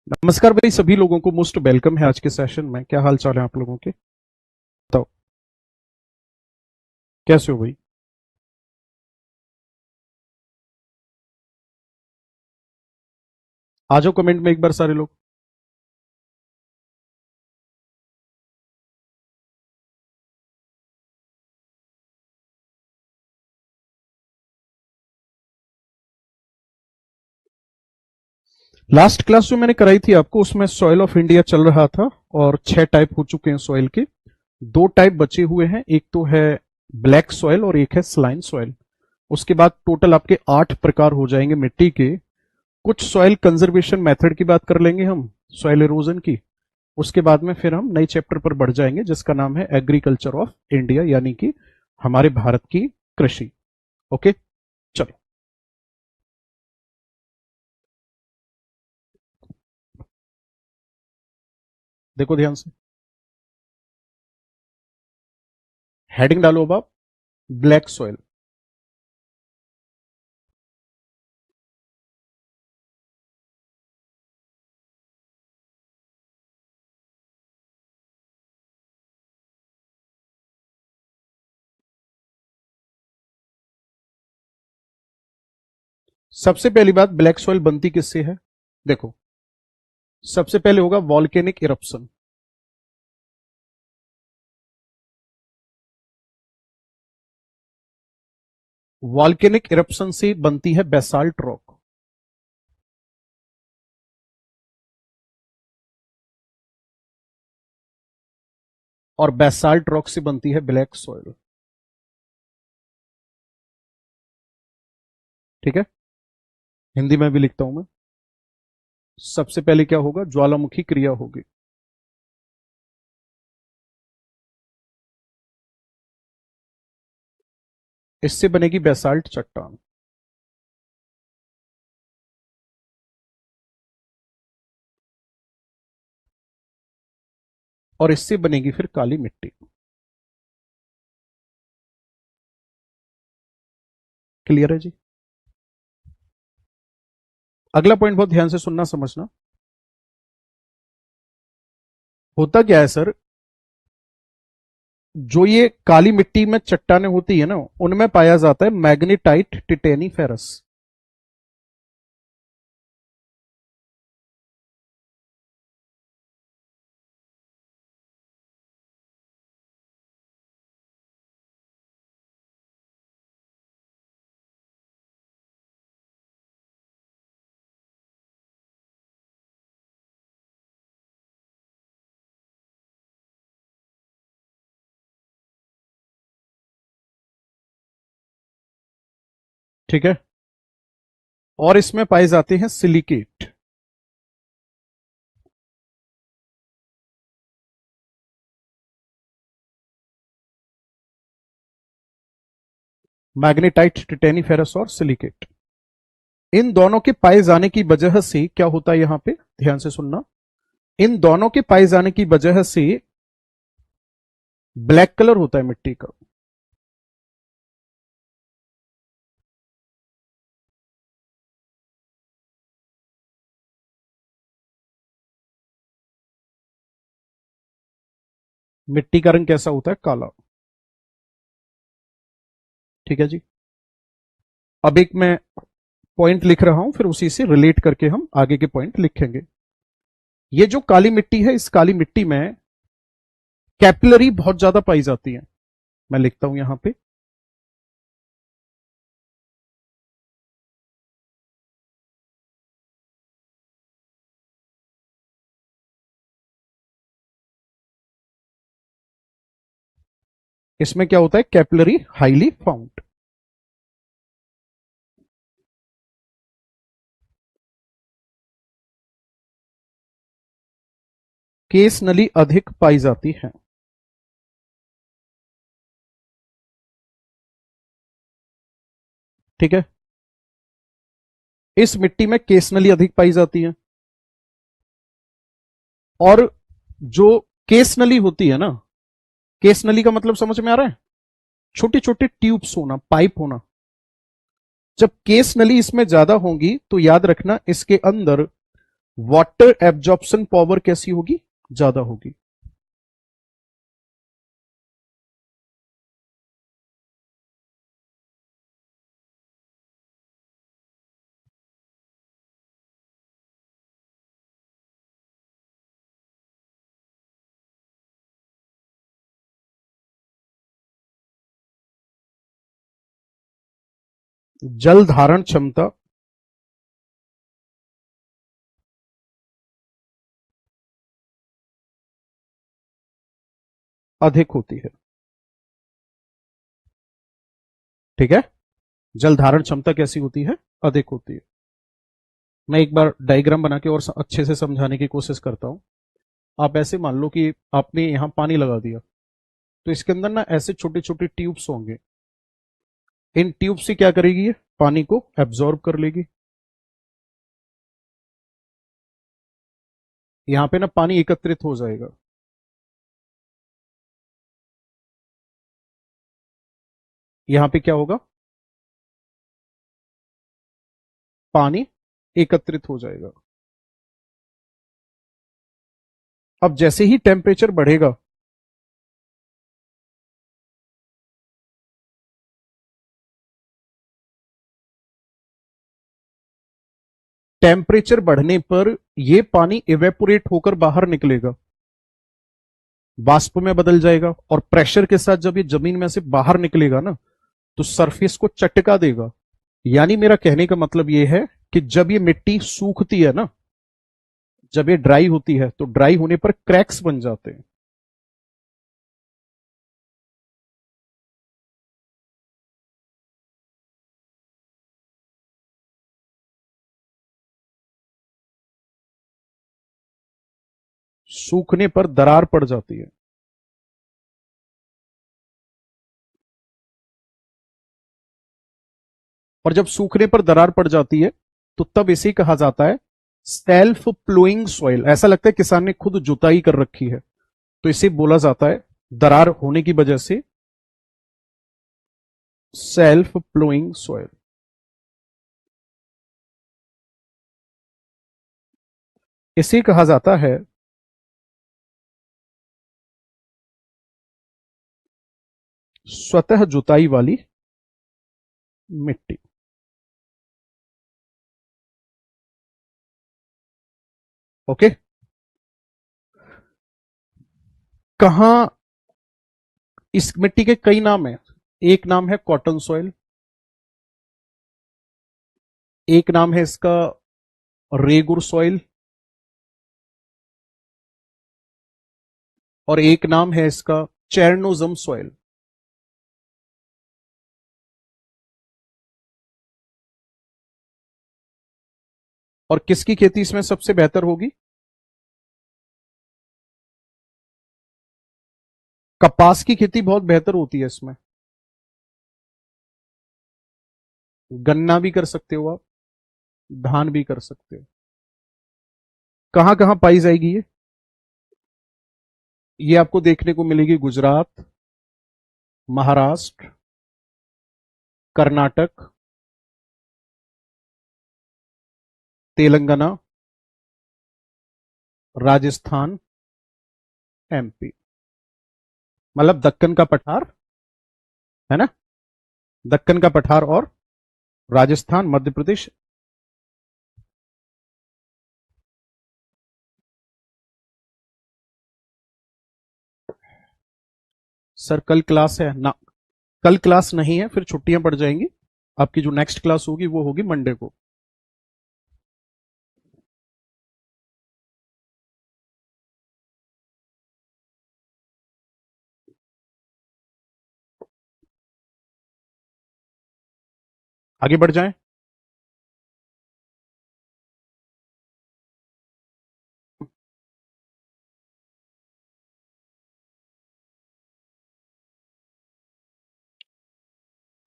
नमस्कार भाई, सभी लोगों को मोस्ट वेलकम है आज के सेशन में। क्या हाल चाल है आप लोगों के? बताओ, कैसे हो भाई? आ जाओ कमेंट में एक बार सारे लोग। लास्ट क्लास जो मैंने कराई थी आपको, उसमें सॉइल ऑफ इंडिया चल रहा था और 6 टाइप हो चुके हैं सॉइल के। 2 टाइप बचे हुए हैं, एक तो है ब्लैक सॉइल और एक है स्लाइन सॉइल। उसके बाद टोटल आपके 8 प्रकार हो जाएंगे मिट्टी के। कुछ सॉइल कंजर्वेशन मेथड की बात कर लेंगे हम, सॉइल एरोजन की। उसके बाद में फिर हम नए चैप्टर पर बढ़ जाएंगे जिसका नाम है एग्रीकल्चर ऑफ इंडिया, यानी कि हमारे भारत की कृषि। ओके, चलो देखो ध्यान से। हेडिंग डालो अब आप, ब्लैक सॉइल। सबसे पहली बात, ब्लैक सॉइल बनती किससे है? देखो, सबसे पहले होगा वॉल्केनिक इरप्शन। वॉल्केनिक इरप्शन से बनती है बेसाल्ट रॉक। और बेसाल्ट रॉक से बनती है ब्लैक सॉइल। ठीक है, हिंदी में भी लिखता हूं मैं। सबसे पहले क्या होगा? ज्वालामुखी क्रिया होगी। इससे बनेगी बेसाल्ट चट्टान। और इससे बनेगी फिर काली मिट्टी। क्लियर है जी? अगला पॉइंट बहुत ध्यान से सुनना समझना। होता क्या है सर, जो ये काली मिट्टी में चट्टाने होती है ना, उनमें पाया जाता है मैग्नेटाइट टिटेनी फेरस। ठीक है, और इसमें पाए जाते हैं सिलिकेट। मैग्नेटाइट टिटेनी फेरस और सिलिकेट। इन दोनों के पाए जाने की वजह से क्या होता है, यहां पे ध्यान से सुनना। इन दोनों के पाए जाने की वजह से ब्लैक कलर होता है मिट्टी का। मिट्टी का रंग कैसा होता है? काला। ठीक है जी। अब एक मैं पॉइंट लिख रहा हूं, फिर उसी से रिलेट करके हम आगे के पॉइंट लिखेंगे। ये जो काली मिट्टी है, इस काली मिट्टी में कैपिलरी बहुत ज्यादा पाई जाती है। मैं लिखता हूं यहां पे, इसमें क्या होता है? Capillary highly found. केस नली अधिक पाई जाती है। ठीक है, इस मिट्टी में केस नली अधिक पाई जाती है। और जो केस नली होती है ना, केस नली का मतलब समझ में आ रहा है? छोटे छोटे ट्यूब्स होना, पाइप होना। जब केस नली इसमें ज्यादा होंगी तो याद रखना, इसके अंदर वाटर एब्जॉर्प्शन पावर कैसी होगी? ज्यादा होगी। जल धारण क्षमता अधिक होती है। ठीक है, जल धारण क्षमता कैसी होती है? अधिक होती है। मैं एक बार डायग्राम बना के और अच्छे से समझाने की कोशिश करता हूं। आप ऐसे मान लो कि आपने यहां पानी लगा दिया, तो इसके अंदर ना ऐसे छोटे छोटे ट्यूब्स होंगे। इन ट्यूब से क्या करेगी? ये पानी को एब्जॉर्ब कर लेगी। यहां पे ना पानी एकत्रित हो जाएगा। यहां पे क्या होगा? पानी एकत्रित हो जाएगा। अब जैसे ही टेम्परेचर बढ़ेगा, टेम्परेचर बढ़ने पर यह पानी इवेपोरेट होकर बाहर निकलेगा, वाष्प में बदल जाएगा। और प्रेशर के साथ जब ये जमीन में से बाहर निकलेगा ना, तो सरफेस को चटका देगा। यानी मेरा कहने का मतलब यह है कि जब ये मिट्टी सूखती है ना, जब ये ड्राई होती है, तो ड्राई होने पर क्रैक्स बन जाते हैं। सूखने पर दरार पड़ जाती है। और जब सूखने पर दरार पड़ जाती है, तो तब इसे कहा जाता है सेल्फ प्लोइंग सॉइल। ऐसा लगता है किसान ने खुद जुताई कर रखी है, तो इसे बोला जाता है, दरार होने की वजह से, सेल्फ प्लोइंग सॉइल। इसे कहा जाता है स्वतः जुताई वाली मिट्टी। ओके। कहां इस मिट्टी के कई नाम है। एक नाम है कॉटन सॉइल, एक नाम है इसका रेगुर सॉइल, और एक नाम है इसका चेरनोजम सॉइल। और किसकी खेती इसमें सबसे बेहतर होगी? कपास की खेती बहुत बेहतर होती है इसमें। गन्ना भी कर सकते हो आप, धान भी कर सकते हो। कहां कहां पाई जाएगी ये आपको देखने को मिलेगी गुजरात, महाराष्ट्र, कर्नाटक, तेलंगाना, राजस्थान, एमपी। मतलब दक्कन का पठार, है ना? दक्कन का पठार और राजस्थान, मध्य प्रदेश। सर कल क्लास है ना? कल क्लास नहीं है, फिर छुट्टियां पड़ जाएंगी। आपकी जो नेक्स्ट क्लास होगी वो होगी मंडे को। आगे बढ़ जाएं।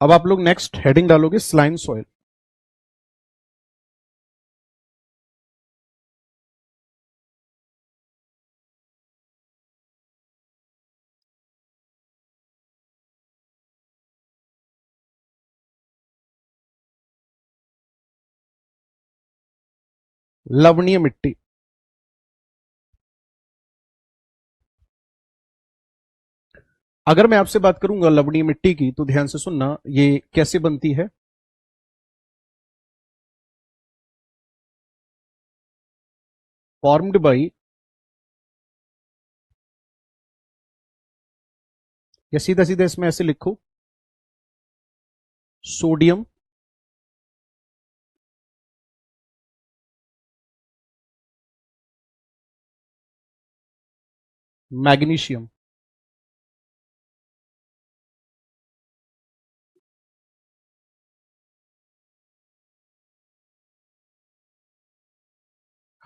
अब आप लोग नेक्स्ट हेडिंग डालोगे स्लाइम सॉइल। लवणीय मिट्टी। अगर मैं आपसे बात करूंगा लवणीय मिट्टी की तो ध्यान से सुनना, ये कैसे बनती है। फॉर्म्ड बाई, या सीधा सीधा इसमें ऐसे लिखो, sodium magnesium.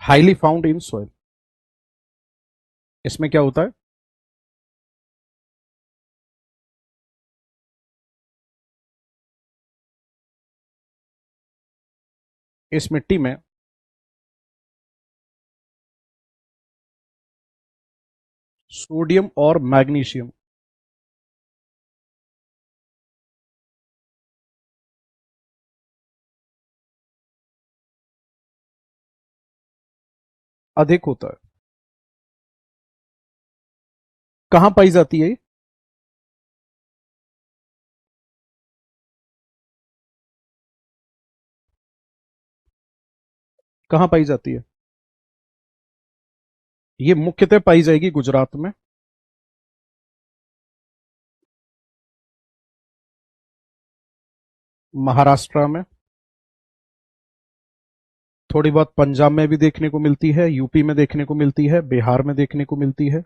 Highly found in soil. इसमें क्या होता है, इस मिट्टी में सोडियम और मैग्नीशियम अधिक होता है। कहां पाई जाती है ये? कहां पाई जाती है? ये मुख्यतः पाई जाएगी गुजरात में, महाराष्ट्र में, थोड़ी बहुत पंजाब में भी देखने को मिलती है, यूपी में देखने को मिलती है, बिहार में देखने को मिलती है।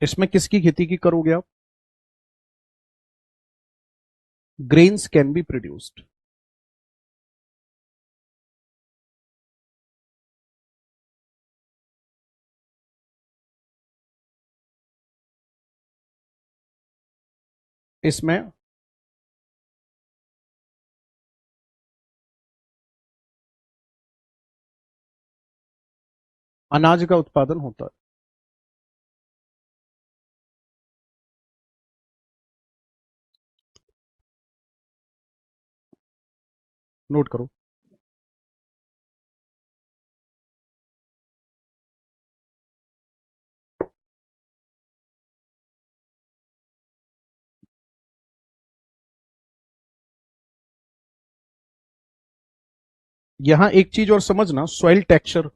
इसमें किसकी खेती की करोगे आप? Grains can be produced. इसमें अनाज का उत्पादन होता है। नोट करो। यहां एक चीज और समझना, सॉइल टेक्सचर।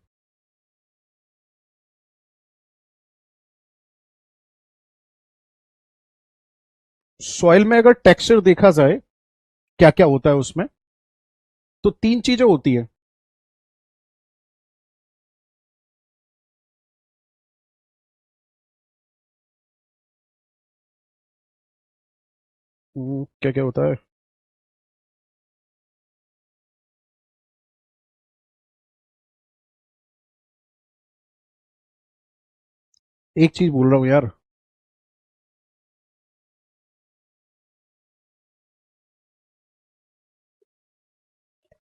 सॉइल में अगर टेक्सचर देखा जाए क्या क्या होता है उसमें, तो तीन चीजें होती है। क्या क्या होता है? एक चीज बोल रहा हूं यार,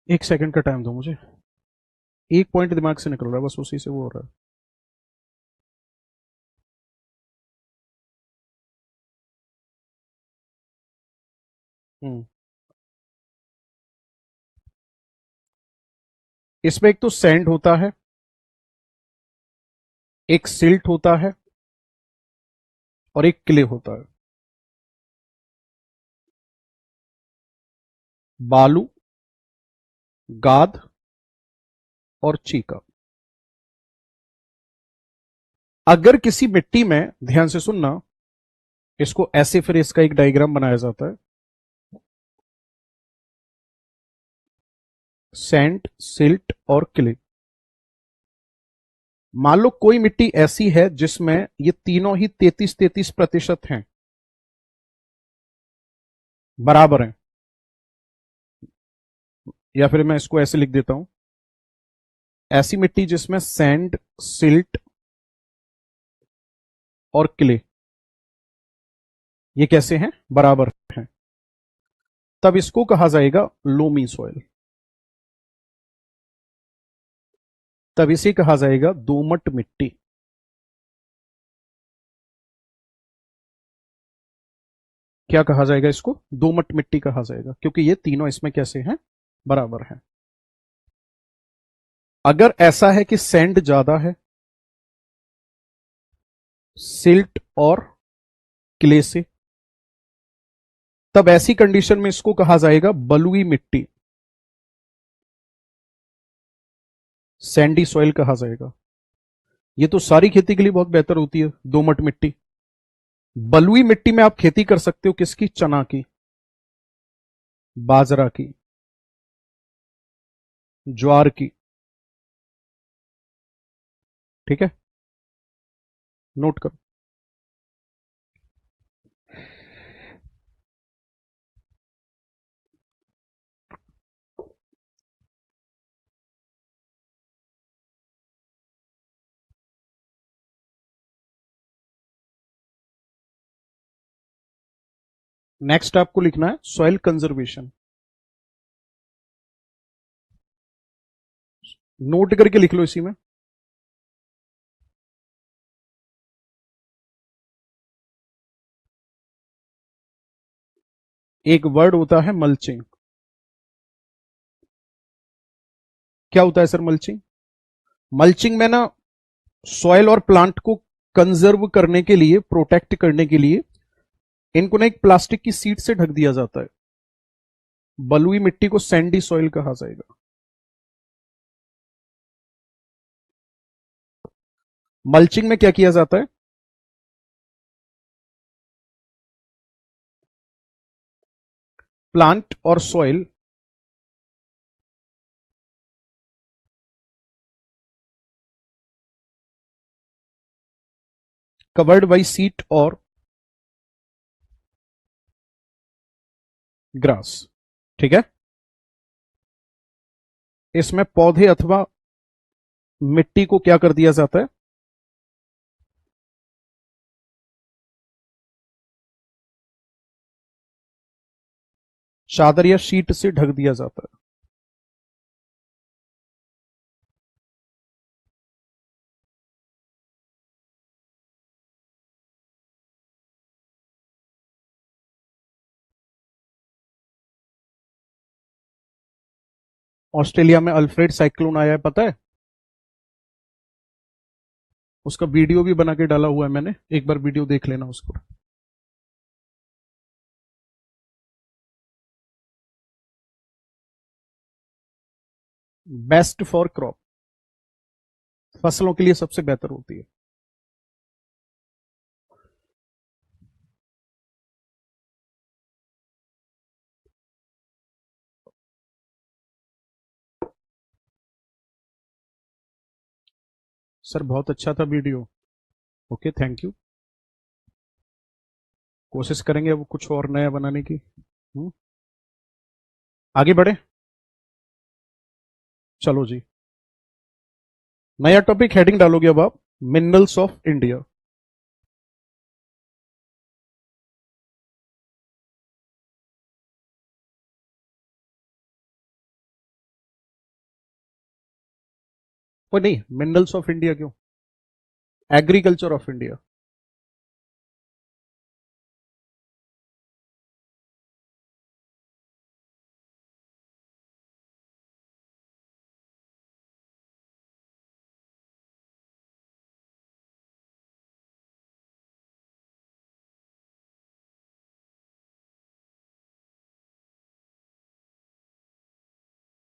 एक सेकंड का टाइम दो मुझे। एक पॉइंट दिमाग से निकल रहा है, बस उसी से वो हो रहा है। हम्म। इसमें एक तो सैंड होता है, एक सिल्ट होता है, और एक क्ले होता है। बालू, गाद और चीका। अगर किसी मिट्टी में, ध्यान से सुनना, इसको ऐसे फिर इसका एक डायग्राम बनाया जाता है, सैंड, सिल्ट और क्ले। मान लो कोई मिट्टी ऐसी है जिसमें ये तीनों ही 33-33% हैं, बराबर हैं, या फिर मैं इसको ऐसे लिख देता हूं, ऐसी मिट्टी जिसमें सैंड, सिल्ट और क्ले ये कैसे हैं, बराबर हैं, तब इसको कहा जाएगा लोमी सॉइल। तब इसे कहा जाएगा दोमट मिट्टी। क्या कहा जाएगा इसको? दोमट मिट्टी कहा जाएगा, क्योंकि ये तीनों इसमें कैसे हैं, बराबर हैं। अगर ऐसा है कि सैंड ज्यादा है सिल्ट और क्ले से, तब ऐसी कंडीशन में इसको कहा जाएगा बलुई मिट्टी, सैंडी सॉइल कहा जाएगा। ये तो सारी खेती के लिए बहुत बेहतर होती है, दोमट मिट्टी। बलुई मिट्टी में आप खेती कर सकते हो किसकी? चना की, बाजरा की, ज्वार की। ठीक है, नोट करो। नेक्स्ट आपको लिखना है सॉइल कंजर्वेशन। नोट करके लिख लो इसी में। एक वर्ड होता है मल्चिंग। क्या होता है सर मल्चिंग? मल्चिंग में ना सॉइल और प्लांट को कंजर्व करने के लिए, प्रोटेक्ट करने के लिए इनको ना एक प्लास्टिक की सीट से ढक दिया जाता है। बलुई मिट्टी को सैंडी सॉइल कहा जाएगा। मल्चिंग में क्या किया जाता है? प्लांट और सॉइल कवर्ड बाई सीट और ग्रास। ठीक है, इसमें पौधे अथवा मिट्टी को क्या कर दिया जाता है? चादर या शीट से ढक दिया जाता है। ऑस्ट्रेलिया में अल्फ्रेड साइक्लोन आया है, पता है? उसका वीडियो भी बना के डाला हुआ है मैंने, एक बार वीडियो देख लेना उसको। बेस्ट फॉर क्रॉप, फसलों के लिए सबसे बेहतर होती है। सर बहुत अच्छा था वीडियो। Okay, thank you. कोशिश करेंगे अब कुछ और नया बनाने की। आगे बढ़े, चलो जी। नया टॉपिक हेडिंग डालोगे अब आप, मिनरल्स ऑफ इंडिया। ओ नहीं, मिनरल्स ऑफ इंडिया क्यों? Agriculture of India.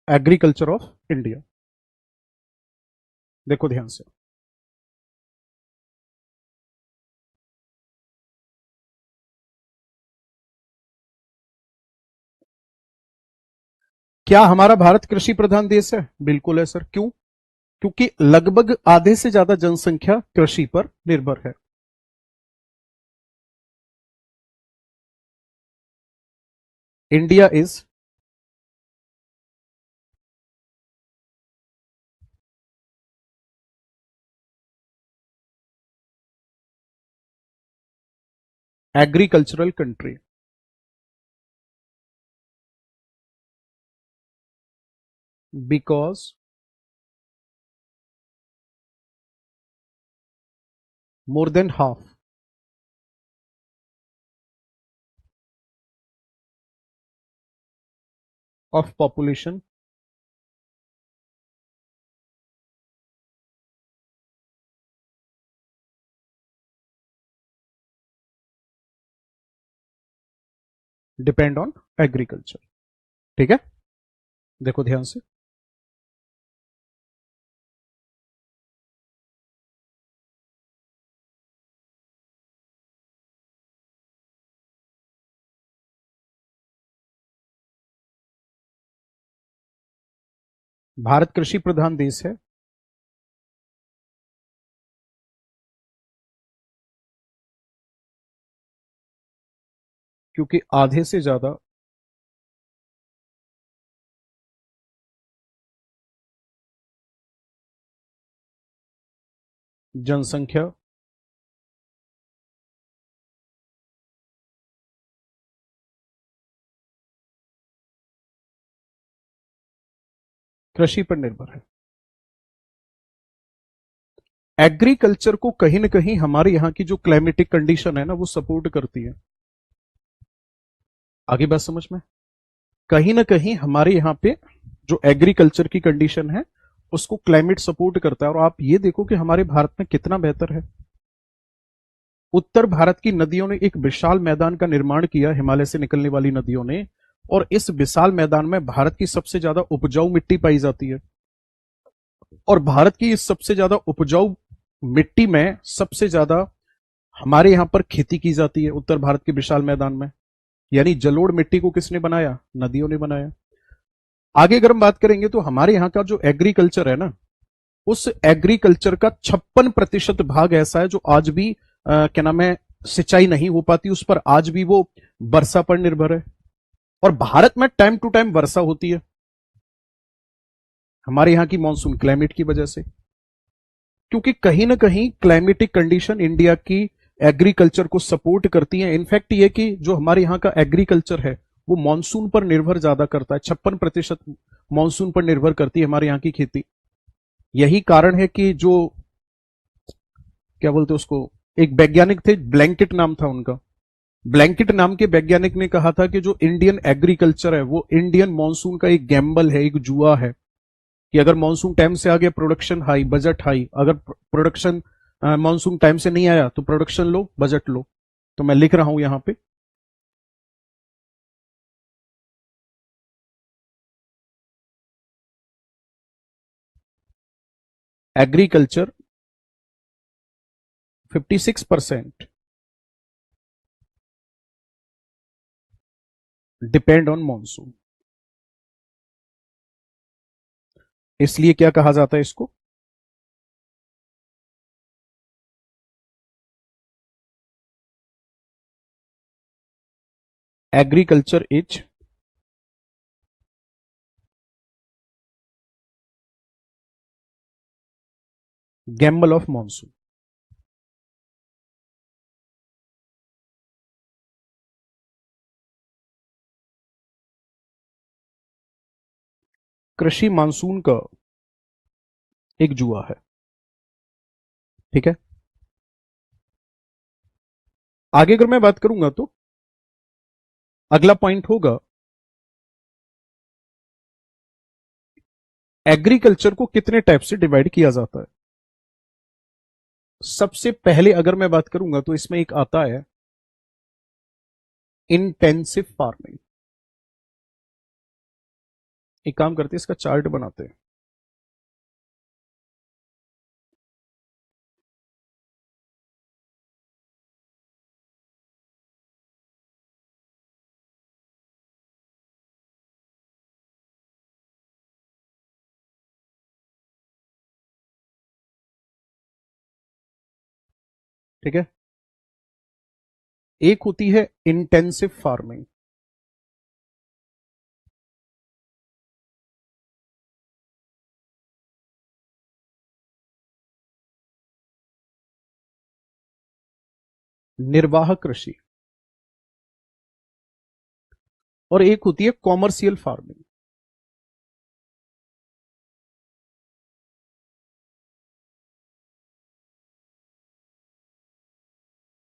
Agriculture of India, देखो ध्यान से। क्या हमारा भारत कृषि प्रधान देश है? बिल्कुल है सर। क्यों? क्योंकि लगभग आधे से ज्यादा जनसंख्या कृषि पर निर्भर है। India is agricultural country because more than half of population depend on agriculture. ठीक है, देखो ध्यान से। भारत कृषि प्रधान देश है, क्योंकि आधे से ज्यादा जनसंख्या कृषि पर निर्भर है। एग्रीकल्चर को कहीं ना कहीं हमारे यहाँ की जो क्लाइमेटिक कंडीशन है ना, वो सपोर्ट करती है। आगे बात समझ में? कहीं ना कहीं हमारे यहाँ पे जो एग्रीकल्चर की कंडीशन है, उसको क्लाइमेट सपोर्ट करता है। और आप ये देखो कि हमारे भारत में कितना बेहतर है। उत्तर भारत की नदियों ने एक विशाल मैदान का निर्माण किया, हिमालय से निकलने वाली नदियों ने, और इस विशाल मैदान में भारत की सबसे ज्यादा उपजाऊ मिट्टी पाई जाती है। और भारत की इस सबसे ज्यादा उपजाऊ मिट्टी में सबसे ज्यादा हमारे यहां पर खेती की जाती है, उत्तर भारत के विशाल मैदान में। यानी जलोढ़ मिट्टी को किसने बनाया? नदियों ने बनाया। आगे अगर हम बात करेंगे तो हमारे यहाँ का जो एग्रीकल्चर है ना, उस एग्रीकल्चर का 56% भाग ऐसा है जो आज भी क्या नाम है, सिंचाई नहीं हो पाती, उस पर आज भी वो वर्षा पर निर्भर है। और भारत में टाइम टू टाइम वर्षा होती है, हमारे यहाँ की मानसून क्लाइमेट की वजह से। क्योंकि कहीं ना कहीं क्लाइमेटिक कंडीशन इंडिया की एग्रीकल्चर को सपोर्ट करती है। इनफैक्ट ये कि जो हमारे यहाँ का एग्रीकल्चर है, वो मानसून पर निर्भर ज्यादा करता है। 56% मानसून पर निर्भर करती है हमारे यहाँ की खेती। यही कारण है कि जो क्या बोलते उसको, एक वैज्ञानिक थे, ब्लैंकेट नाम था उनका। ब्लैंकेट नाम के वैज्ञानिक ने कहा था कि जो इंडियन एग्रीकल्चर है, वो इंडियन मानसून का एक गैम्बल है, एक जुआ है। कि अगर मानसून टाइम से आ गया, प्रोडक्शन हाई, बजट हाई। अगर प्रोडक्शन मानसून टाइम से नहीं आया तो प्रोडक्शन लो, बजट लो। तो मैं लिख रहा हूं यहां पे, एग्रीकल्चर 56% डिपेंड ऑन मानसून। इसलिए क्या कहा जाता है इसको? Agriculture is Gamble of monsoon. कृषि मानसून का एक जुआ है। ठीक है, आगे अगर मैं बात करूंगा तो अगला पॉइंट होगा, एग्रीकल्चर को कितने टाइप से डिवाइड किया जाता है। सबसे पहले अगर मैं बात करूंगा तो इसमें एक आता है इंटेंसिव फार्मिंग। एक काम करते हैं, इसका चार्ट बनाते हैं। ठीक है, एक होती है इंटेंसिव फार्मिंग। निर्वाह कृषि। और एक होती है कॉमर्शियल फार्मिंग।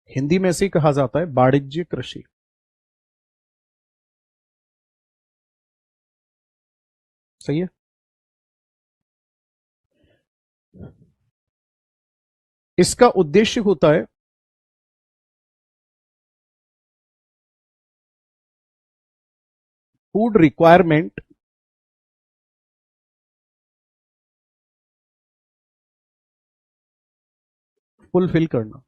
हिंदी में से कहा जाता है वाणिज्य कृषि। सही है। इसका उद्देश्य होता है फूड रिक्वायरमेंट फुलफिल करना।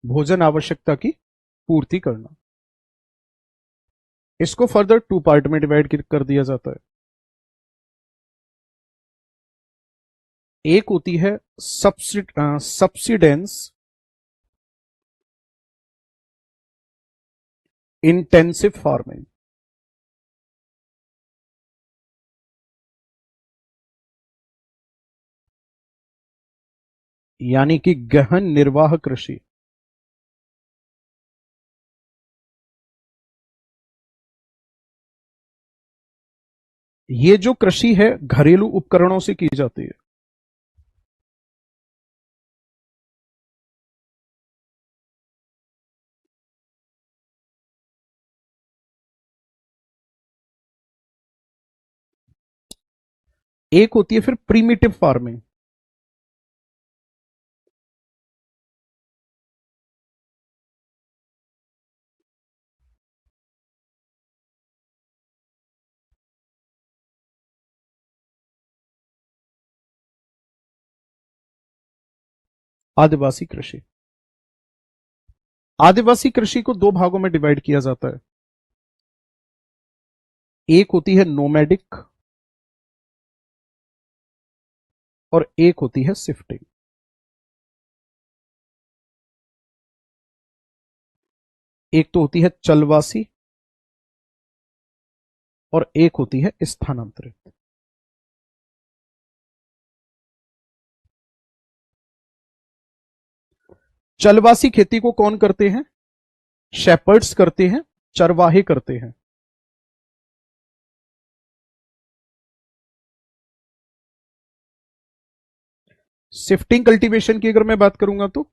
भोजन आवश्यकता की पूर्ति करना। इसको फर्दर टू पार्ट में डिवाइड कर दिया जाता है। एक होती है सब्सिडेंस इंटेंसिव फार्मिंग, यानी कि गहन निर्वाह कृषि। ये जो कृषि है घरेलू उपकरणों से की जाती है। एक होती है फिर प्रीमिटिव फार्मिंग। आदिवासी कृषि। आदिवासी कृषि को दो भागों में डिवाइड किया जाता है। एक होती है नोमैडिक और एक होती है शिफ्टिंग। एक तो होती है चलवासी और एक होती है स्थानांतरित। चलवासी खेती को कौन करते हैं? शेपर्ड्स करते हैं, चरवाहे करते हैं। शिफ्टिंग कल्टीवेशन की अगर मैं बात करूंगा तो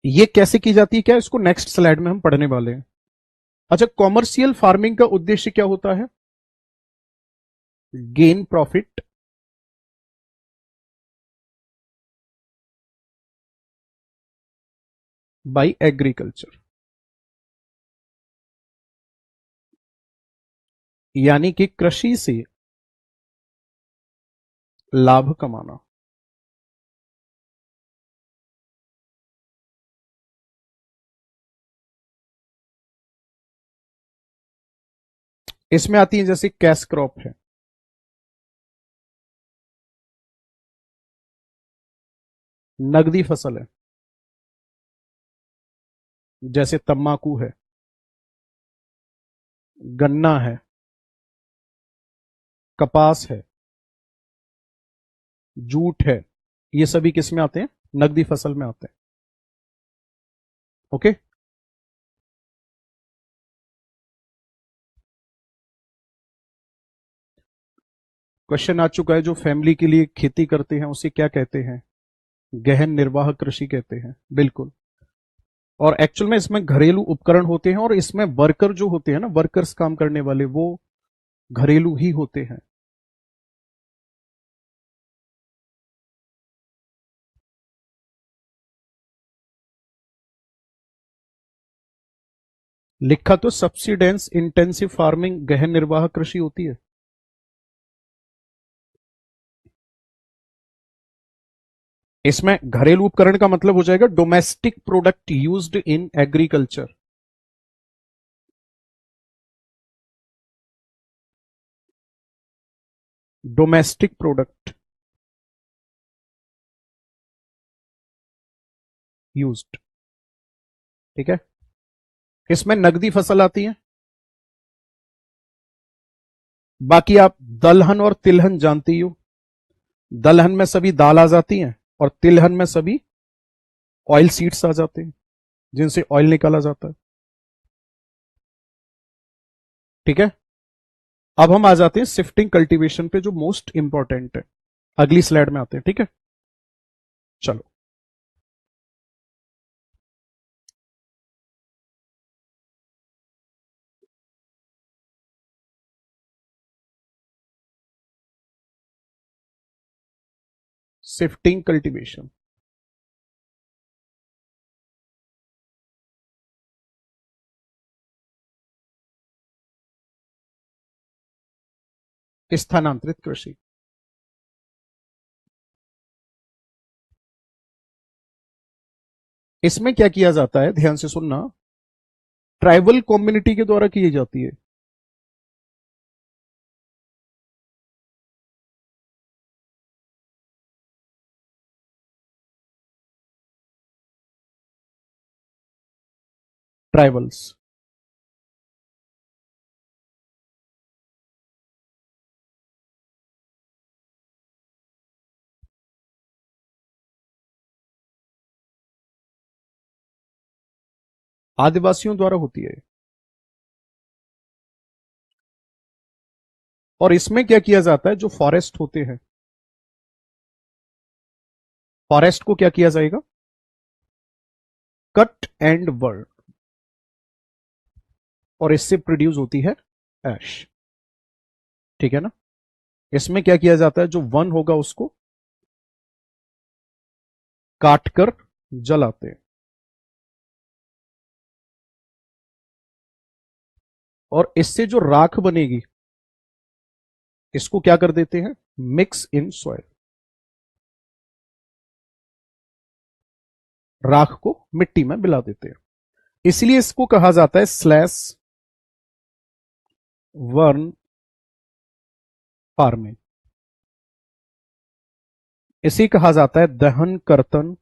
ये कैसे की जाती है, क्या इसको नेक्स्ट स्लाइड में हम पढ़ने वाले हैं। अच्छा, कॉमर्शियल फार्मिंग का उद्देश्य क्या होता है? गेन प्रॉफिट बाय एग्रीकल्चर, यानी कि कृषि से लाभ कमाना। इसमें आती है जैसे कैश क्रॉप है, नगदी फसल है जैसे तम्बाकू है, गन्ना है, कपास है, जूट है। ये सभी किस में आते हैं? नगदी फसल में आते हैं। ओके। क्वेश्चन आ चुका है, जो फैमिली के लिए खेती करते हैं उसे क्या कहते हैं? गहन निर्वाह कृषि कहते हैं, बिल्कुल। और एक्चुअल में इसमें घरेलू उपकरण होते हैं और इसमें वर्कर जो होते हैं ना, वर्कर्स काम करने वाले, वो घरेलू ही होते हैं। लिखा तो सब्सिडेंस इंटेंसिव फार्मिंग गहन निर्वाह कृषि होती है। इसमें घरेलू उपकरण का मतलब हो जाएगा domestic product used in agriculture. Domestic product used, ठीक है। इसमें नगदी फसल आती है। बाकी आप दलहन और तिलहन जानती हो। दलहन में सभी दाल आ जाती हैं और तिलहन में सभी ऑयल सीड्स आ जाते हैं जिनसे ऑयल निकाला जाता है, ठीक है। अब हम आ जाते हैं शिफ्टिंग कल्टीवेशन पे, जो मोस्ट इंपॉर्टेंट है। अगली स्लाइड में आते हैं, ठीक है। चलो। Shifting cultivation. स्थानांतरित कृषि। इसमें क्या किया जाता है, ध्यान से सुनना, ट्राइबल कम्युनिटी के द्वारा की जाती है। ट्राइबल्स। आदिवासियों द्वारा होती है। और इसमें क्या किया जाता है, जो फॉरेस्ट होते हैं, फॉरेस्ट को क्या किया जाएगा, कट एंड बर्न, और इससे प्रोड्यूस होती है ऐश। ठीक है ना। इसमें क्या किया जाता है, जो वन होगा उसको काटकर जलाते हैं, और इससे जो राख बनेगी इसको क्या कर देते हैं, मिक्स इन सॉइल। राख को मिट्टी में मिला देते हैं। इसलिए इसको कहा जाता है स्लैश वर्न फार्मिंग। इसे कहा जाता है दहन कर्तन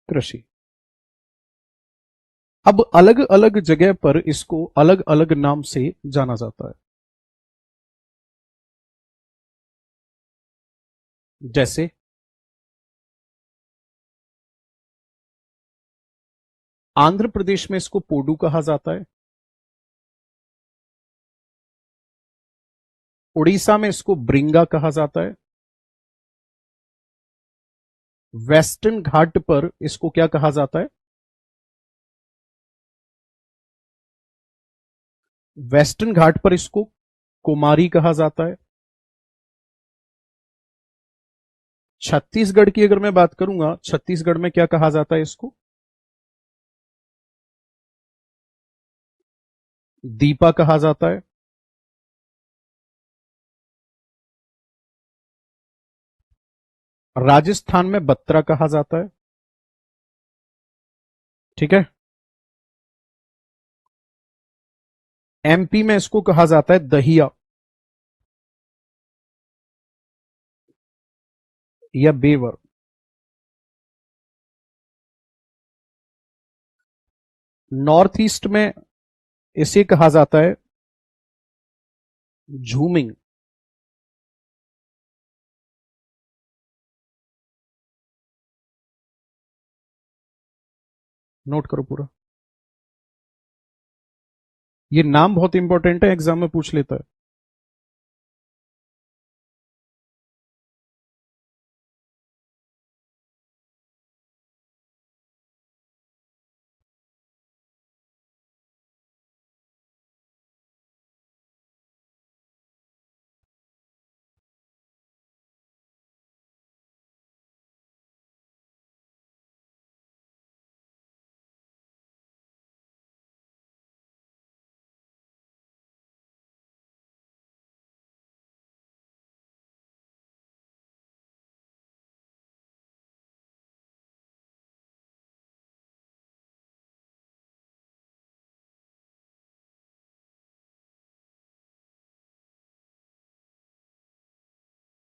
कृषि। अब अलग अलग जगह पर इसको अलग अलग नाम से जाना जाता है। जैसे आंध्र प्रदेश में इसको पोडू कहा जाता है, उड़ीसा में इसको ब्रिंगा कहा जाता है, वेस्टर्न घाट पर इसको क्या कहा जाता है, वेस्टर्न घाट पर इसको कुमारी कहा जाता है। छत्तीसगढ़ की अगर मैं बात करूंगा, छत्तीसगढ़ में क्या कहा जाता है इसको, दीपा कहा जाता है। राजस्थान में बत्रा कहा जाता है। ठीक है। एमपी में इसको कहा जाता है दहिया या बेवर। नॉर्थ ईस्ट में इसे कहा जाता है झूमिंग। नोट करो पूरा, ये नाम बहुत इंपॉर्टेंट है, एग्जाम में पूछ लेता है।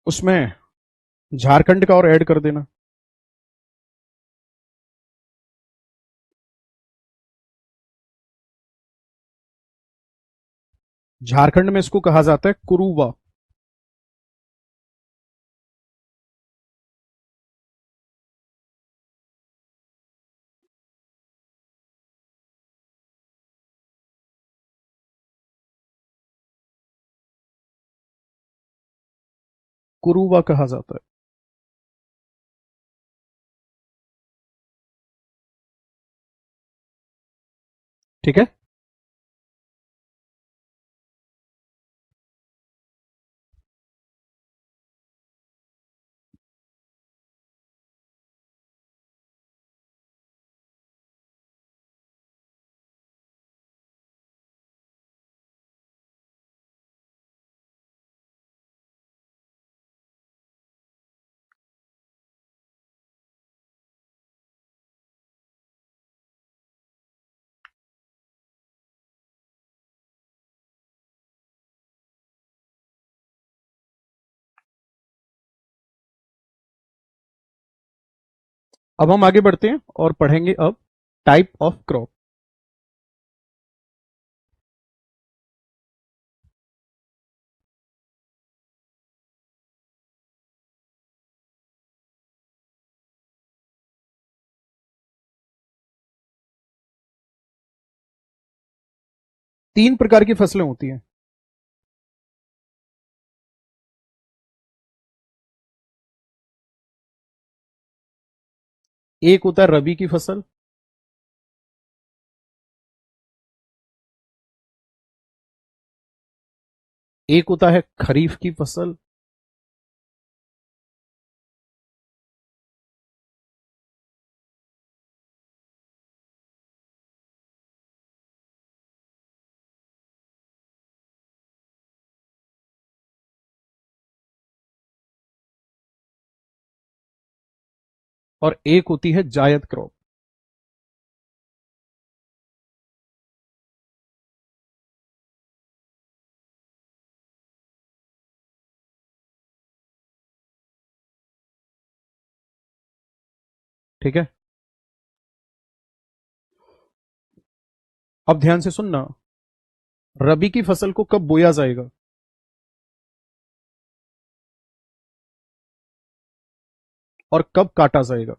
उसमें झारखंड का और ऐड कर देना। झारखंड में इसको कहा जाता है कुरुबा। कुरुबा कहा जाता है। ठीक है। अब हम आगे बढ़ते हैं और पढ़ेंगे अब टाइप ऑफ क्रॉप। तीन प्रकार की फसलें होती हैं। एक होता है रबी की फसल, एक होता है खरीफ की फसल, और एक होती है जायद क्रॉप। ठीक है, अब ध्यान से सुनना। रबी की फसल को कब बोया जाएगा? और कब काटा जाएगा?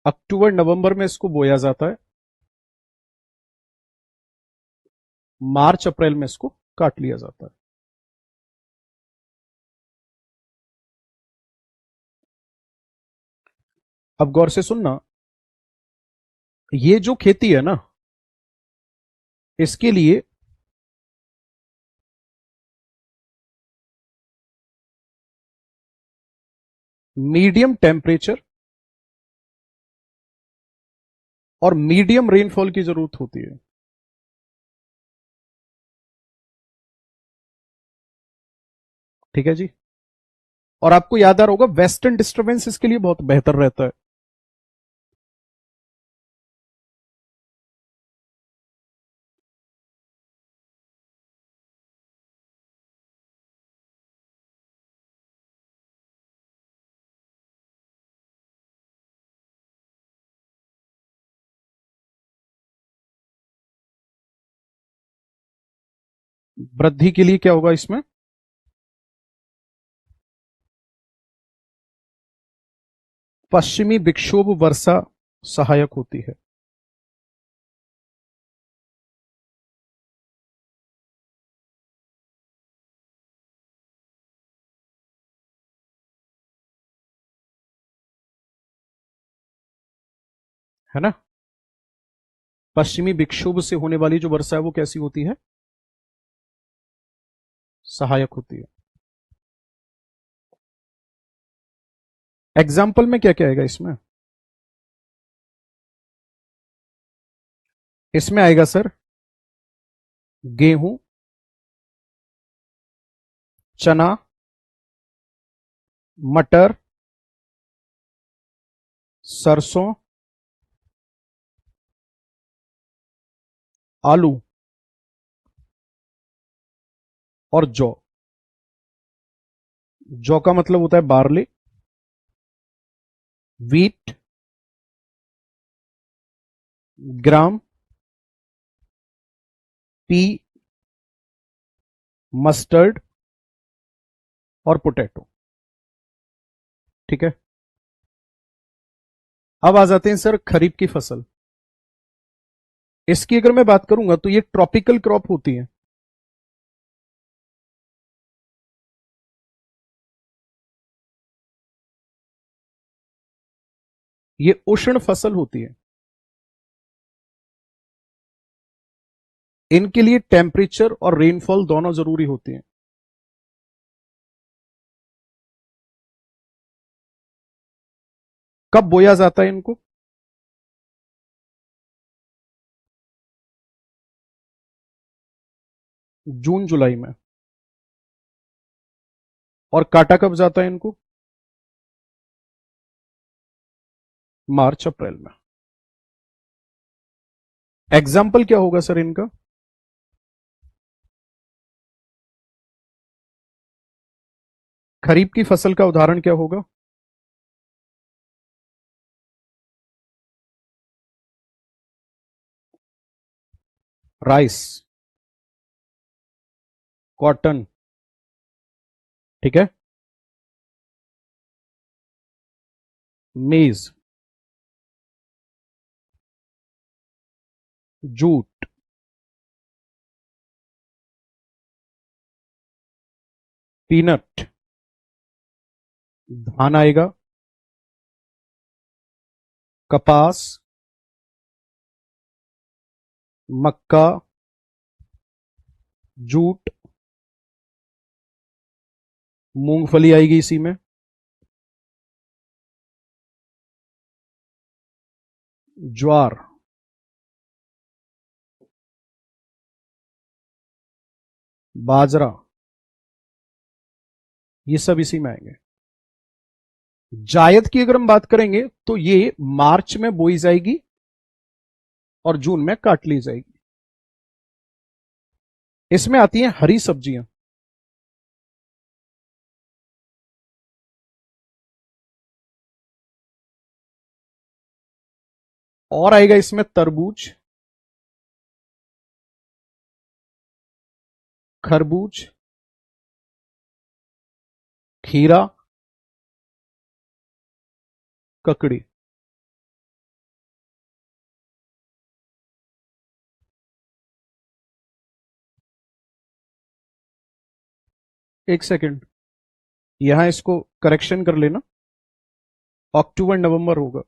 अक्टूबर नवंबर में इसको बोया जाता है, मार्च अप्रैल में इसको काट लिया जाता है। अब गौर से सुनना, ये जो खेती है ना, इसके लिए मीडियम टेम्परेचर और मीडियम रेनफॉल की जरूरत होती है। ठीक है जी। और आपको याद आ रहा होगा, वेस्टर्न डिस्टर्बेंस इसके लिए बहुत बेहतर रहता है। वृद्धि के लिए क्या होगा इसमें? पश्चिमी विक्षोभ वर्षा सहायक होती है। है ना? पश्चिमी विक्षोभ से होने वाली जो वर्षा है वो कैसी होती है? सहायक होती है। एग्जाम्पल में क्या क्या आएगा इसमें? इसमें आएगा सर गेहूं, चना, मटर, सरसों, आलू और जौ। जौ का मतलब होता है बार्ली, वीट, ग्राम, पी, मस्टर्ड और पोटैटो। ठीक है, अब आ जाते हैं सर खरीफ की फसल। इसकी अगर मैं बात करूंगा तो ये ट्रॉपिकल क्रॉप होती है। ये उष्ण फसल होती है। इनके लिए टेम्परेचर और रेनफॉल दोनों जरूरी होती है। कब बोया जाता है इनको? जून जुलाई में। और काटा कब जाता है इनको? मार्च अप्रैल में। एग्जाम्पल क्या होगा सर इनका? खरीफ की फसल का उदाहरण क्या होगा? राइस, कॉटन, ठीक है, मेज, जूट, पीनट, धान आएगा, कपास, मक्का, जूट, मूंगफली आएगी इसी में, ज्वार, बाजरा, ये सब इसी में आएंगे। जायद की अगर हम बात करेंगे तो ये मार्च में बोई जाएगी और जून में काट ली जाएगी। इसमें आती हैं हरी सब्जियां। और आएगा इसमें तरबूज, खरबूज, खीरा, ककड़ी। एक सेकंड, यहां इसको करेक्शन कर लेना, अक्टूबर नवंबर होगा।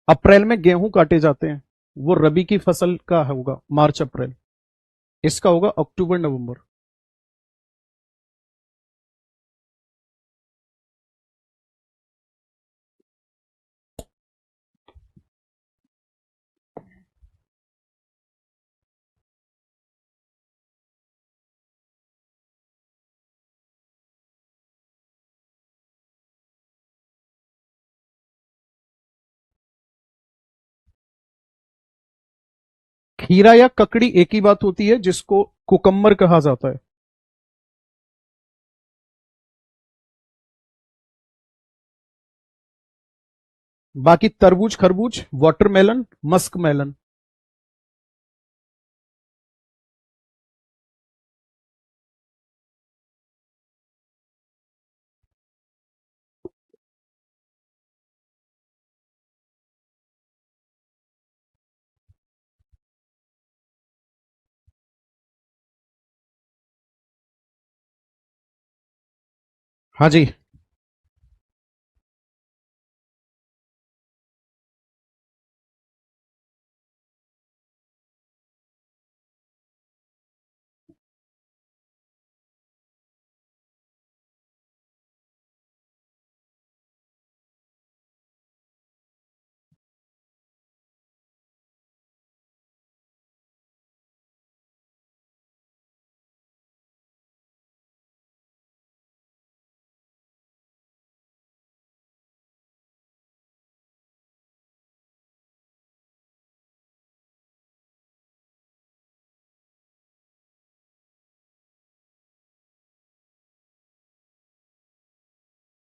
अप्रैल में गेहूं काटे जाते हैं, वो रबी की फसल का होगा, मार्च अप्रैल। इसका होगा अक्टूबर नवंबर। खीरा या ककड़ी एक ही बात होती है, जिसको कुकम्बर कहा जाता है। बाकी तरबूज, खरबूज, वाटरमेलन, मस्क मेलन। हाँ जी।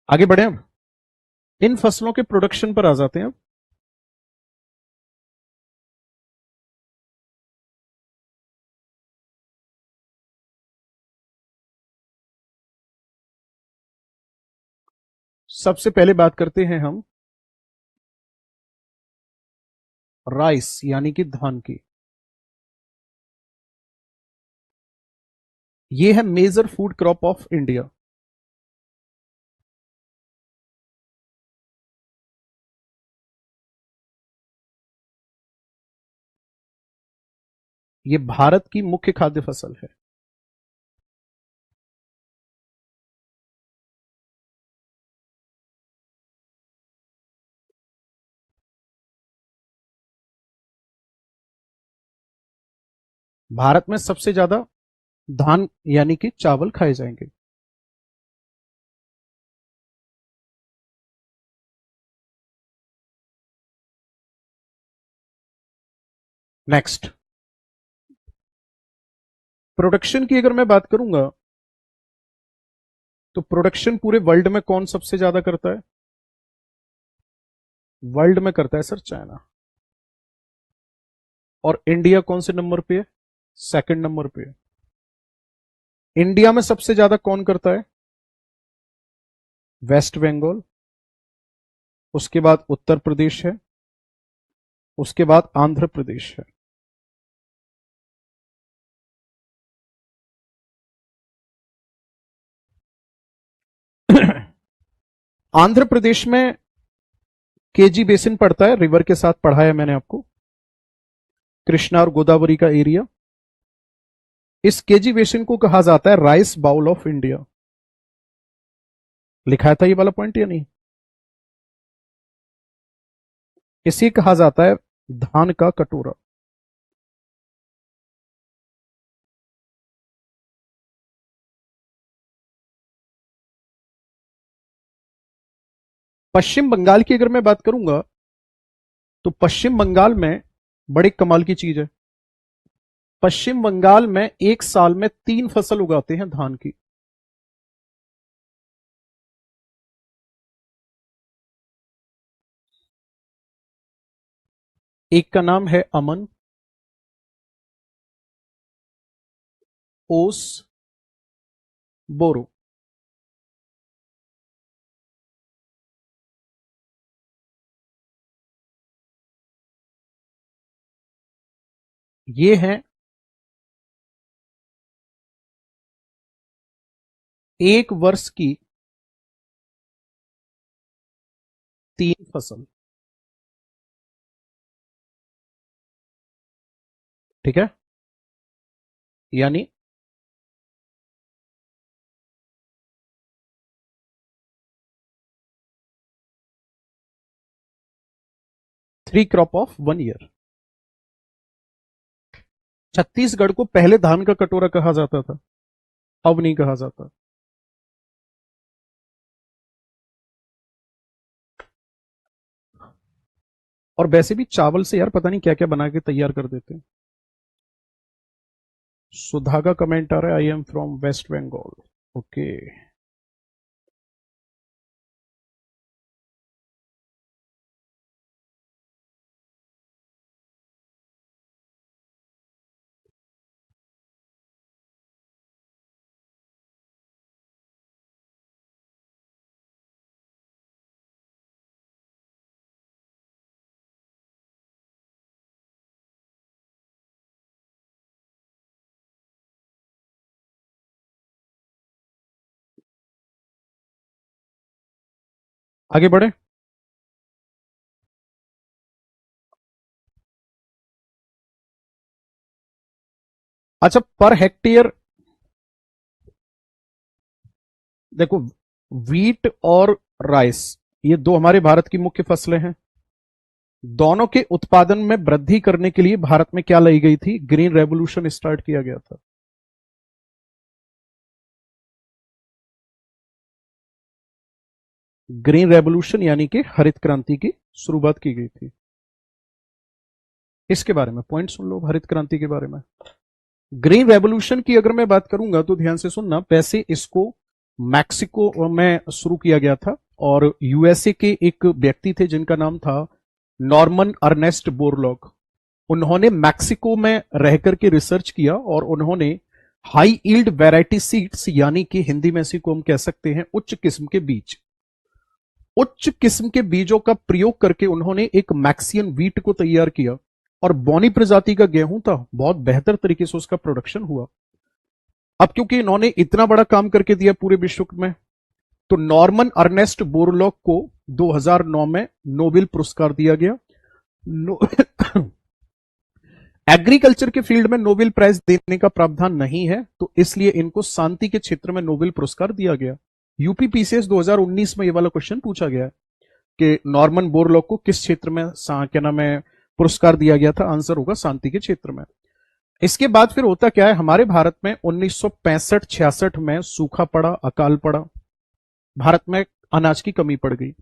आगे बढ़े अब, इन फसलों के प्रोडक्शन पर आ जाते हैं अब। सबसे पहले बात करते हैं हम राइस यानी कि धान की। ये है major food crop of India. ये भारत की मुख्य खाद्य फसल है। भारत में सबसे ज्यादा धान यानी कि चावल खाए जाएंगे। नेक्स्ट, प्रोडक्शन की अगर मैं बात करूंगा तो प्रोडक्शन पूरे वर्ल्ड में कौन सबसे ज्यादा करता है? वर्ल्ड में करता है सर चाइना। और इंडिया कौन से नंबर पे है? सेकंड नंबर पे है। इंडिया में सबसे ज्यादा कौन करता है? वेस्ट बंगाल, उसके बाद उत्तर प्रदेश है, उसके बाद आंध्र प्रदेश है। आंध्र प्रदेश में केजी बेसिन पड़ता है, रिवर के साथ पढ़ाया मैंने आपको, कृष्णा और गोदावरी का एरिया। इस केजी बेसिन को कहा जाता है राइस बाउल ऑफ इंडिया। लिखा था ये वाला पॉइंट या नहीं? इसे कहा जाता है धान का कटोरा। पश्चिम बंगाल की अगर मैं बात करूंगा तो पश्चिम बंगाल में बड़ी कमाल की चीज है। पश्चिम बंगाल में एक साल में 3 फसल उगाते हैं धान की। एक का नाम है अमन, ओस, बोरो। ये हैं एक वर्ष की 3 फसल। ठीक है, यानी three crop of 1 year. Chhattisgarh को पहले धान का कटोरा कहा जाता था, अब नहीं कहा जाता। और वैसे भी चावल से यार पता नहीं क्या क्या बना के तैयार कर देते हैं। सुधा का कमेंट आ रहा है, I am from West Bengal. Okay, आगे बढ़े। अच्छा, पर हेक्टेयर देखो, वीट और राइस ये दो हमारे भारत की मुख्य फसलें हैं। दोनों के उत्पादन में वृद्धि करने के लिए भारत में क्या लाई गई थी? ग्रीन रेवोल्यूशन स्टार्ट किया गया था। ग्रीन रेवोल्यूशन यानी कि हरित क्रांति की शुरुआत की गई थी। इसके बारे में पॉइंट सुन लो, हरित क्रांति के बारे में। ग्रीन रेवोल्यूशन की अगर मैं बात करूंगा तो ध्यान से सुनना। वैसे इसको मैक्सिको में शुरू किया गया था और यूएसए के एक व्यक्ति थे जिनका नाम था नॉर्मन अर्नेस्ट बोरलॉग। उन्होंने मैक्सिको में रह करके रिसर्च किया और उन्होंने हाई ईल्ड वैरायटी सीड्स यानी कि हिंदी में इसी को हम कह सकते हैं उच्च किस्म के बीज, उच्च किस्म के बीजों का प्रयोग करके उन्होंने एक मैक्सियन वीट को तैयार किया और बोनी प्रजाति का गेहूं था, बहुत बेहतर तरीके से उसका प्रोडक्शन हुआ। अब क्योंकि इन्होंने इतना बड़ा काम करके दिया पूरे विश्व में, तो नॉर्मन अर्नेस्ट बोरलॉग को 2009 में नोबेल पुरस्कार दिया गया। नो, एग्रीकल्चर के फील्ड में नोबेल प्राइज देने का प्रावधान नहीं है, तो इसलिए इनको शांति के क्षेत्र में नोबेल पुरस्कार दिया गया। यूपीपीसीएस 2019 में ये वाला क्वेश्चन पूछा गया कि नॉर्मन बोरलॉग को किस क्षेत्र में क्या नाम है पुरस्कार दिया गया था? आंसर होगा शांति के क्षेत्र में। इसके बाद फिर होता क्या है, हमारे भारत में 1965-66 में सूखा पड़ा, अकाल पड़ा, भारत में अनाज की कमी पड़ गई।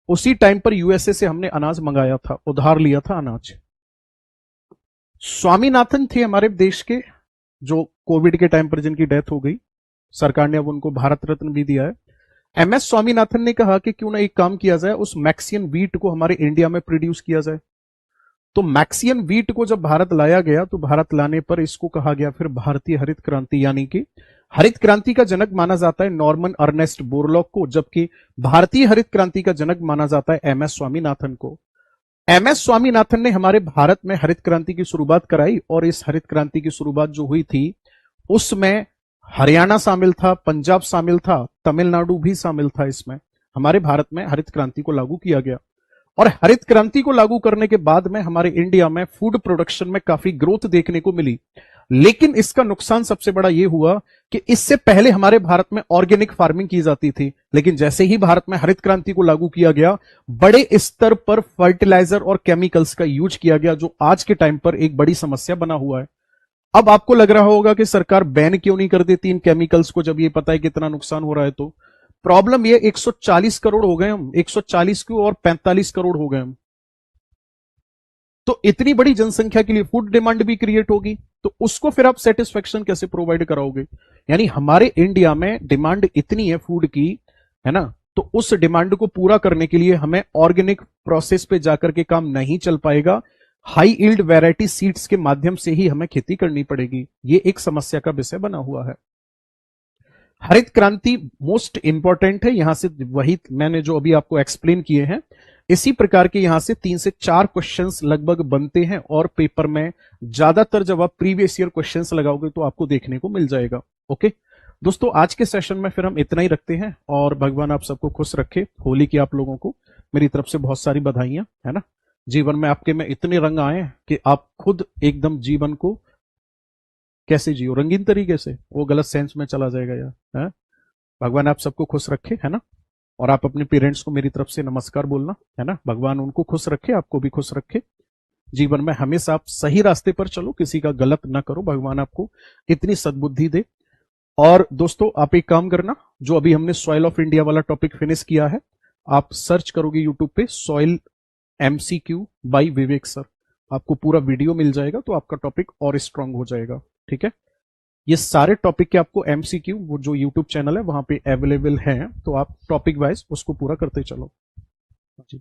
उसी टाइम पर यूएसए से हमने अनाज मंगाया था, उधार लिया था अनाज। स्वामीनाथन थे हमारे देश के, जो कोविड के टाइम पर जिनकी डेथ हो गई, सरकार ने अब उनको भारत रत्न भी दिया है। एमएस स्वामीनाथन ने कहा कि क्यों ना एक काम किया जाए, उस मैक्सियन व्हीट को हमारे इंडिया में प्रोड्यूस किया जाए। तो मैक्सियन व्हीट को जब भारत लाया गया तो भारत लाने पर इसको कहा गया फिर भारतीय हरित क्रांति, यानी कि हरित क्रांति का जनक माना जाता है नॉर्मन अर्नेस्ट बोरलॉग को, जबकि भारतीय हरित क्रांति का जनक माना जाता है एमएस स्वामीनाथन को। एमएस स्वामीनाथन ने हमारे भारत में हरित क्रांति की शुरुआत कराई, और इस हरित क्रांति की शुरुआत जो हुई थी उसमें हरियाणा शामिल था, पंजाब शामिल था, तमिलनाडु भी शामिल था। इसमें हमारे भारत में हरित क्रांति को लागू किया गया, और हरित क्रांति को लागू करने के बाद में हमारे इंडिया में फूड प्रोडक्शन में काफी ग्रोथ देखने को मिली। लेकिन इसका नुकसान सबसे बड़ा यह हुआ कि इससे पहले हमारे भारत में ऑर्गेनिक फार्मिंग की जाती थी, लेकिन जैसे ही भारत में हरित क्रांति को लागू किया गया, बड़े स्तर पर फर्टिलाइजर और केमिकल्स का यूज किया गया, जो आज के टाइम पर एक बड़ी समस्या बना हुआ है। अब आपको लग रहा होगा कि सरकार बैन क्यों नहीं कर देती इन केमिकल्स को, जब ये पता है कितना नुकसान हो रहा है। तो प्रॉब्लम ये 140 करोड़ हो गए हम, 140 क्यों और 45 करोड़ हो गए हम। तो इतनी बड़ी जनसंख्या के लिए फूड डिमांड भी क्रिएट होगी, तो उसको फिर आप सेटिस्फेक्शन कैसे प्रोवाइड कराओगे। यानी हमारे इंडिया में डिमांड इतनी है फूड की, है ना, तो उस डिमांड को पूरा करने के लिए हमें ऑर्गेनिक प्रोसेस पे जाकर के काम नहीं चल पाएगा, हाई यील्ड वैरायटी सीड्स के माध्यम से ही हमें खेती करनी पड़ेगी। ये एक समस्या का विषय बना हुआ है। हरित क्रांति मोस्ट इंपॉर्टेंट है, यहां से वही मैंने जो अभी आपको एक्सप्लेन किए हैं, इसी प्रकार के यहां से 3 से 4 क्वेश्चंस लगभग बनते हैं, और पेपर में ज्यादातर जब आप प्रीवियस ईयर क्वेश्चंस लगाओगे तो आपको देखने को मिल जाएगा। ओके दोस्तों, आज के सेशन में फिर हम इतना ही रखते हैं, और भगवान आप सबको खुश रखे। होली की आप लोगों को मेरी तरफ से बहुत सारी बधाइयां, है ना। जीवन में आपके में इतने रंग आए कि आप खुद एकदम जीवन को कैसे जियो रंगीन तरीके से, वो गलत सेंस में चला जाएगा यार, है? भगवान आप सबको खुश रखे, है ना। और आप अपने पेरेंट्स को मेरी तरफ से नमस्कार बोलना, है ना। भगवान उनको खुश रखे, आपको भी खुश रखे। जीवन में हमेशा आप सही रास्ते पर चलो, किसी का गलत ना करो, भगवान आपको इतनी सद्बुद्धि दे। और दोस्तों आप एक काम करना, जो अभी हमने सॉइल ऑफ इंडिया वाला टॉपिक फिनिश किया है, आप सर्च करोगे यूट्यूब पे सॉइल एमसीक्यू बाय विवेक सर, आपको पूरा वीडियो मिल जाएगा, तो आपका टॉपिक और स्ट्रांग हो जाएगा। ठीक है, ये सारे टॉपिक के आपको एमसीक्यू वो जो यूट्यूब चैनल है वहां पे अवेलेबल है, तो आप टॉपिक वाइज उसको पूरा करते चलो जी।